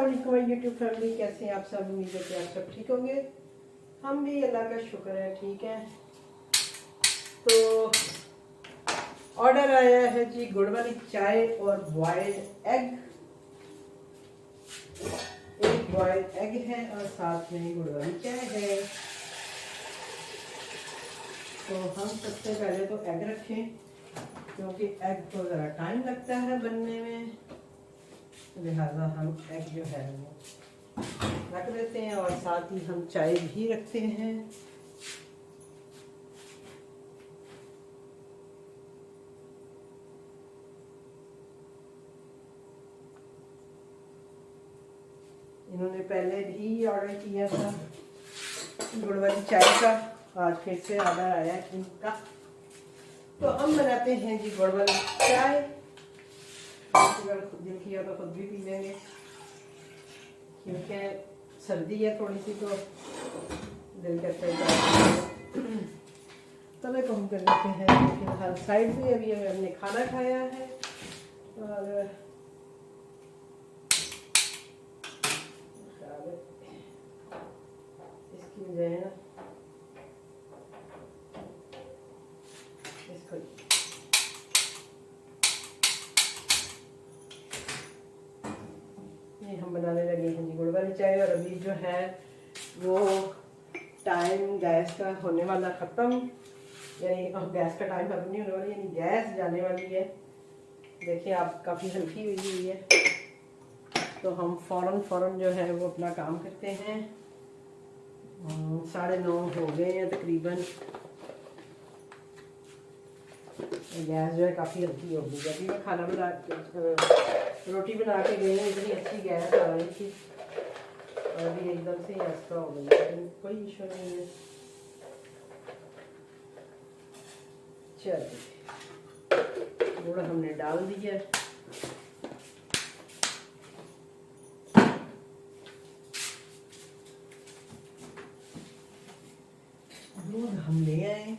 अस्सलाम वालेकुम YouTube family, कैसे हैं आप सब। उम्मीद है कि आप सब ठीक होंगे। हम भी अल्लाह का शुक्र है ठीक है। तो ऑर्डर आया है जी गुड़ वाली चाय और बॉइल्ड एग। एक बॉइल्ड एग है और साथ में गुड़ वाली चाय है। तो हम सबसे पहले तो एग रखें, क्योंकि एग को ज़रा टाइम लगता है बनने में, लिहाजा हम एग जो है वो रख देते हैं और साथ ही हम चाय भी रखते हैं। इन्होंने पहले भी ऑर्डर किया था गुड़ वाली चाय का, आज फिर से ऑर्डर आया इनका। तो हम बनाते हैं जी गुड़ वाली चाय। अगर खुद दिल किया तो खुद भी पी लेंगे, क्योंकि सर्दी है थोड़ी सी, तो दिल करता है। तवे को हम कर लेते हैं फिलहाल साइड में। अभी हमने खाना खाया है और इसकी वजह है ना, इसको ये हम बनाने लगे हैं जी गुड़ वाली चाय। और अभी जो है वो टाइम गैस का होने वाला ख़त्म, यानी गैस का टाइम ख़त्म नहीं होने वाला, यानी गैस जाने वाली है। देखिए आप काफ़ी हल्की हुई है, तो हम फ़ौरन जो है वो अपना काम करते हैं। 9:30 हो गए हैं तकरीबन। गैस जो है काफ़ी हल्की हो गई। अभी मैं खाना बना रोटी बना के गई हूँ, इतनी अच्छी गैस आ रही थी और अभी एकदम से एक्स्ट्रा हो गई, लेकिन कोई इशू नहीं है। चलिए गुड़ हमने डाल दिया। दूध हम ले आए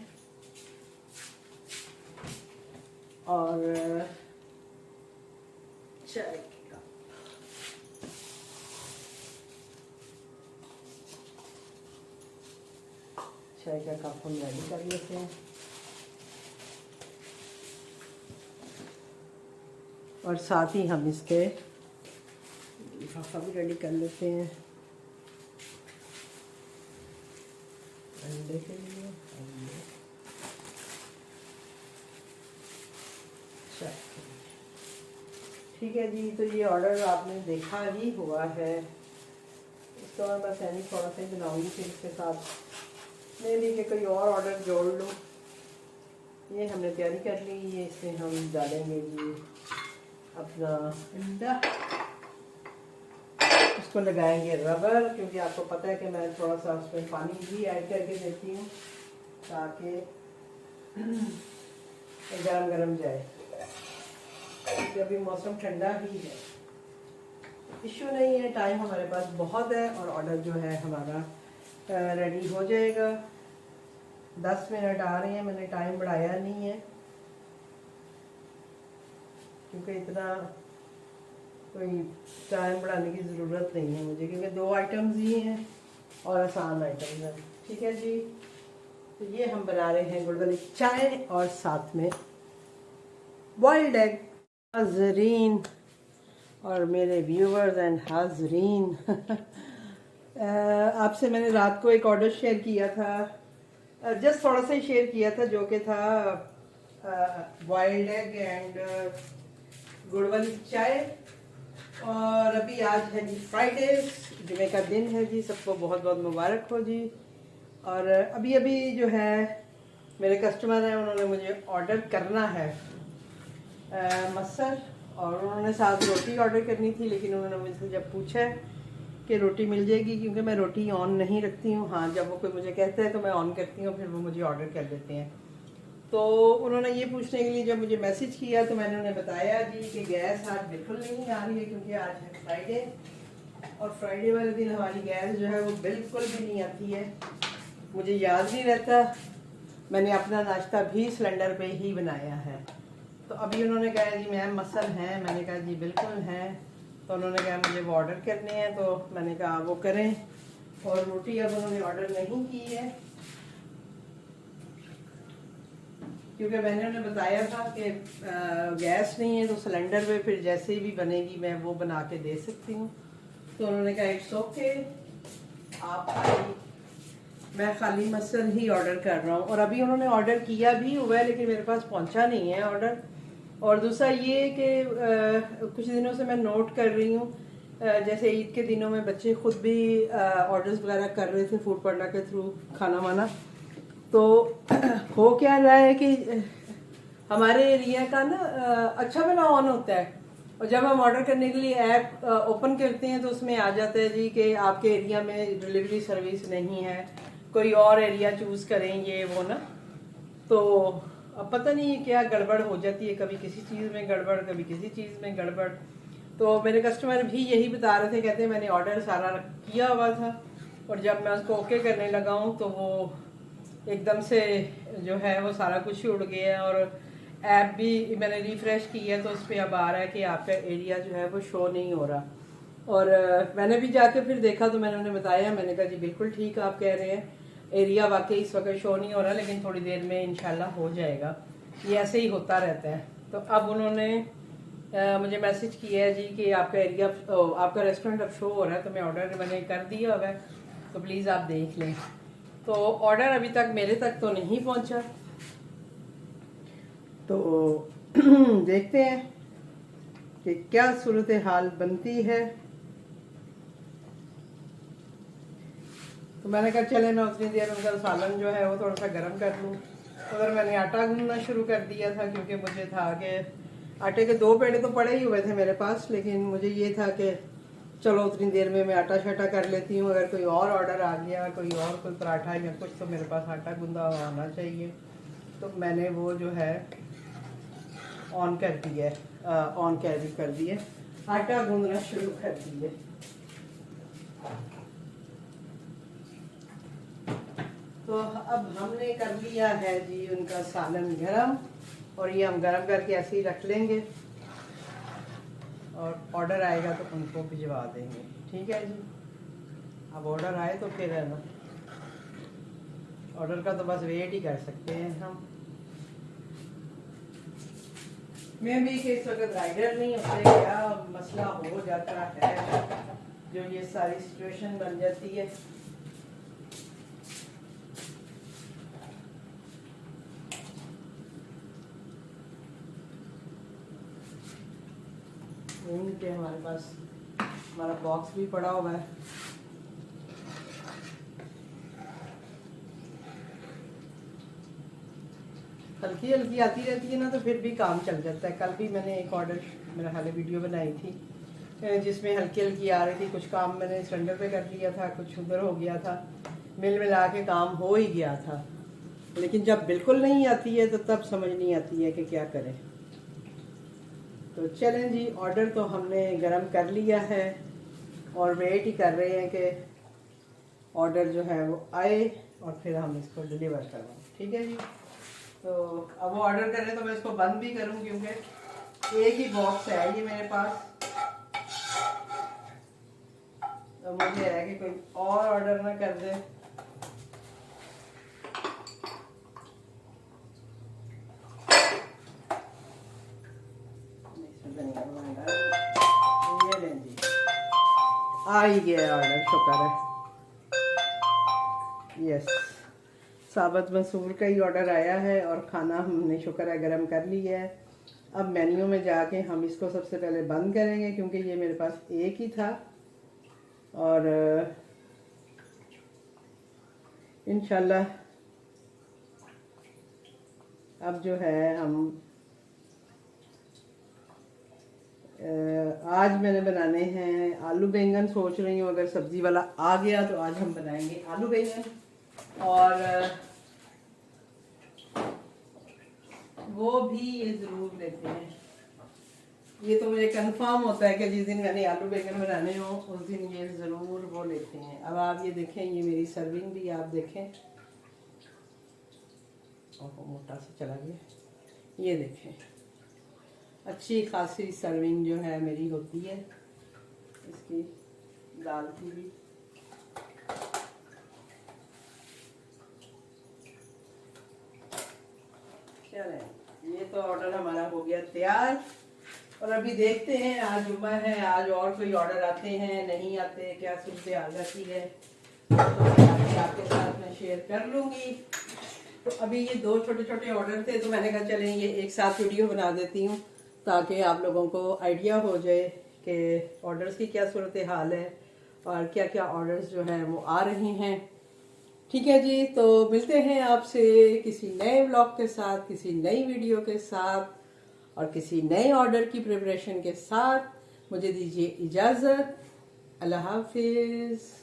और चाय का कप हम रेडी कर लेते हैं और साथ ही हम इसके लिफाफा भी रेडी कर लेते हैं अंडे के लिए। ठीक है जी, तो ये ऑर्डर आपने देखा ही हुआ है। इसके बाद मैं सैनी थोड़ा सा ही बनाऊंगी, फिर इसके साथ मैं भी कि कोई और ऑर्डर जोड़ लूँ। ये हमने तैयारी कर ली। ये इसमें हम डालेंगे जी अपना अंडा, इसको लगाएंगे रबर, क्योंकि आपको पता है कि मैं थोड़ा सा उसमें पानी भी ऐड करके देती हूँ ताकि गरम गरम जाए, क्योंकि अभी मौसम ठंडा ही है। इशू नहीं है, टाइम हमारे पास बहुत है और ऑर्डर जो है हमारा रेडी हो जाएगा। 10 मिनट आ रहे हैं, मैंने टाइम बढ़ाया नहीं है, क्योंकि इतना कोई टाइम बढ़ाने की ज़रूरत नहीं है मुझे, क्योंकि 2 आइटम्स ही हैं और आसान आइटम्स हैं। ठीक है जी, तो ये हम बना रहे हैं गुड़ वाली चाय और साथ में बॉइल्ड एग। हाज़रीन और मेरे व्यूवर्स एंड हाज़रीन, आपसे मैंने रात को एक ऑर्डर शेयर किया था, जस्ट थोड़ा सा ही शेयर किया था, जो कि था बॉइल्ड एग एंड गुड़ वाली चाय। और अभी आज है जी फ्राइडे, जुमे का दिन है जी, सबको बहुत बहुत मुबारक हो जी। और अभी अभी जो है मेरे कस्टमर हैं, उन्होंने मुझे ऑर्डर करना है मसल, और उन्होंने साथ रोटी ऑर्डर करनी थी, लेकिन उन्होंने मुझसे जब पूछा कि रोटी मिल जाएगी, क्योंकि मैं रोटी ऑन नहीं रखती हूँ, हाँ जब वो कोई मुझे कहता है तो मैं ऑन करती हूँ, फिर वो मुझे ऑर्डर कर देते हैं। तो उन्होंने ये पूछने के लिए जब मुझे मैसेज किया तो मैंने उन्हें बताया जी कि गैस आज बिल्कुल नहीं आ रही है, क्योंकि आज है फ्राइडे और फ्राइडे वाले दिन हमारी गैस जो है वो बिल्कुल भी नहीं आती है। मुझे याद नहीं रहता, मैंने अपना नाश्ता भी सिलेंडर पे ही बनाया है। तो अभी उन्होंने कहा जी मैम मसल हैं, मैंने कहा जी बिल्कुल हैं। तो तो उन्होंने कहा मुझे वो ऑर्डर करने हैं, तो मैंने कहा वो करें। और रोटी अब उन्होंने ऑर्डर नहीं की है, क्योंकि मैंने उन्हें बताया था कि गैस नहीं है, तो सिलेंडर पे फिर जैसे ही भी बनेगी मैं वो बना के दे सकती हूँ। तो उन्होंने कहा इट्स ओके, आप खाली, मैं खाली मसल ही ऑर्डर कर रहा हूँ। और अभी उन्होंने ऑर्डर किया भी हुआ है, लेकिन मेरे पास पहुँचा नहीं है ऑर्डर। और दूसरा ये कि कुछ दिनों से मैं नोट कर रही हूँ, जैसे ईद के दिनों में बच्चे खुद भी ऑर्डर्स वगैरह कर रहे थे फूड पांडा के थ्रू खाना वाना। तो हो क्या रहा है कि हमारे एरिया का ना अच्छा वाला ऑन होता है, और जब हम ऑर्डर करने के लिए ऐप ओपन करते हैं तो उसमें आ जाता है जी कि आपके एरिया में डिलीवरी सर्विस नहीं है, कोई और एरिया चूज करें, ये वो ना। तो अब पता नहीं क्या गड़बड़ हो जाती है, कभी किसी चीज़ में गड़बड़, कभी किसी चीज़ में गड़बड़। तो मेरे कस्टमर भी यही बता रहे थे, कहते हैं मैंने ऑर्डर सारा किया हुआ था, और जब मैं उसको ओके करने लगा हूँ तो वो एकदम से जो है वो सारा कुछ ही उड़ गया है। और ऐप भी मैंने रिफ्रेश किया तो उस पर अब आ रहा है कि आपका एरिया जो है वो शो नहीं हो रहा। और मैंने भी जाके फिर देखा तो मैंने उन्हें बताया, मैंने कहा जी बिल्कुल ठीक आप कह रहे हैं, एरिया वाकई इस वक्त शो नहीं हो रहा, लेकिन थोड़ी देर में इंशाल्लाह हो जाएगा। ये ऐसे ही होता रहता है। तो अब उन्होंने मुझे मैसेज किया है जी कि आपका एरिया, आपका रेस्टोरेंट अब शो हो रहा है, तो मैं ऑर्डर मैंने कर दिया हुआ है, तो प्लीज़ आप देख लें। तो ऑर्डर अभी तक मेरे तक तो नहीं पहुंचा, तो देखते हैं कि क्या सूरत हाल बनती है। तो मैंने कहा चले मैं उतनी देर उनका सालन जो है वो थोड़ा सा गर्म कर लूँ। उधर मैंने आटा गूंदना शुरू कर दिया था, क्योंकि मुझे था कि आटे के 2 पेड़े तो पड़े ही हुए थे मेरे पास, लेकिन मुझे ये था कि चलो उतनी देर में मैं आटा शाटा कर लेती हूँ, अगर कोई और ऑर्डर आ गया, कोई और कोई पराठा या कुछ, तो मेरे पास आटा गूंदा होना चाहिए। तो मैंने वो जो है ऑन कर दिया, ऑन कैरी कर दिए, आटा गूंदना शुरू कर दिए। तो अब हमने कर लिया है जी उनका सालन गरम, और ये हम गरम करके ऐसे ही रख लेंगे, और ऑर्डर आएगा तो उनको भिजवा देंगे। ठीक है जी, अब ऑर्डर आए तो फिर है ना, ऑर्डर का तो बस वेट ही कर सकते हैं हम। मैं भी कि इस वक्त राइडर नहीं होते, क्या मसला हो जाता है जो ये सारी सिचुएशन बन जाती है। के हमारे पास हमारा बॉक्स भी पड़ा हुआ है, हल्की हल्की आती रहती है ना, तो फिर भी काम चल जाता है। कल भी मैंने एक ऑर्डर, मेरा हाल वीडियो बनाई थी जिसमें हल्की हल्की आ रही थी, कुछ काम मैंने सिलेंडर पे कर लिया था, कुछ उधर हो गया था, मिल मिला के काम हो ही गया था। लेकिन जब बिल्कुल नहीं आती है तो तब समझ नहीं आती है कि क्या करें। तो चलें जी, ऑर्डर तो हमने गरम कर लिया है और वेट ही कर रहे हैं कि ऑर्डर जो है वो आए और फिर हम इसको डिलीवर करवाएं। ठीक है जी, तो अब वो ऑर्डर करें तो मैं इसको बंद भी करूं, क्योंकि एक ही बॉक्स है ये मेरे पास। तो मुझे है कि कोई और ऑर्डर ना कर दे। ये लें जी, आ ही गया ऑर्डर, शुक्र है। यस, साबत मसूर का ही ऑर्डर आया है और खाना हमने शुक्र है गरम कर लिया है। अब मेन्यू में जाके हम इसको सबसे पहले बंद करेंगे, क्योंकि ये मेरे पास एक ही था। और इंशाल्लाह अब जो है हम आज मैंने बनाने हैं आलू बैंगन। सोच रही हूँ अगर सब्जी वाला आ गया तो आज हम बनाएंगे आलू बैंगन। और वो भी ये ज़रूर लेते हैं, ये तो मुझे कंफर्म होता है कि जिस दिन मैंने आलू बैंगन बनाने हो उस दिन ये ज़रूर वो लेते हैं। अब आप ये देखें, ये मेरी सर्विंग भी आप देखें, और मोटा सा चला गया, ये देखें, अच्छी खासी सर्विंग जो है मेरी होती है। इसकी दाल की भी। चलें, ये तो ऑर्डर हमारा हो गया तैयार। और अभी देखते हैं, आज जुम्मा है, आज और कोई ऑर्डर आते हैं नहीं आते, क्या सूरत हाल रहती है, तो आपके साथ मैं शेयर कर लूँगी। तो अभी ये 2 छोटे छोटे ऑर्डर थे, तो मैंने कहा चलें ये एक साथ वीडियो बना देती हूँ ताकि आप लोगों को आइडिया हो जाए कि ऑर्डर्स की क्या सूरत हाल है और क्या क्या ऑर्डर्स जो हैं वो आ रहे हैं। ठीक है जी, तो मिलते हैं आपसे किसी नए व्लॉग के साथ, किसी नई वीडियो के साथ और किसी नए ऑर्डर की प्रिपरेशन के साथ। मुझे दीजिए इजाज़त। अल्लाह हाफिज़।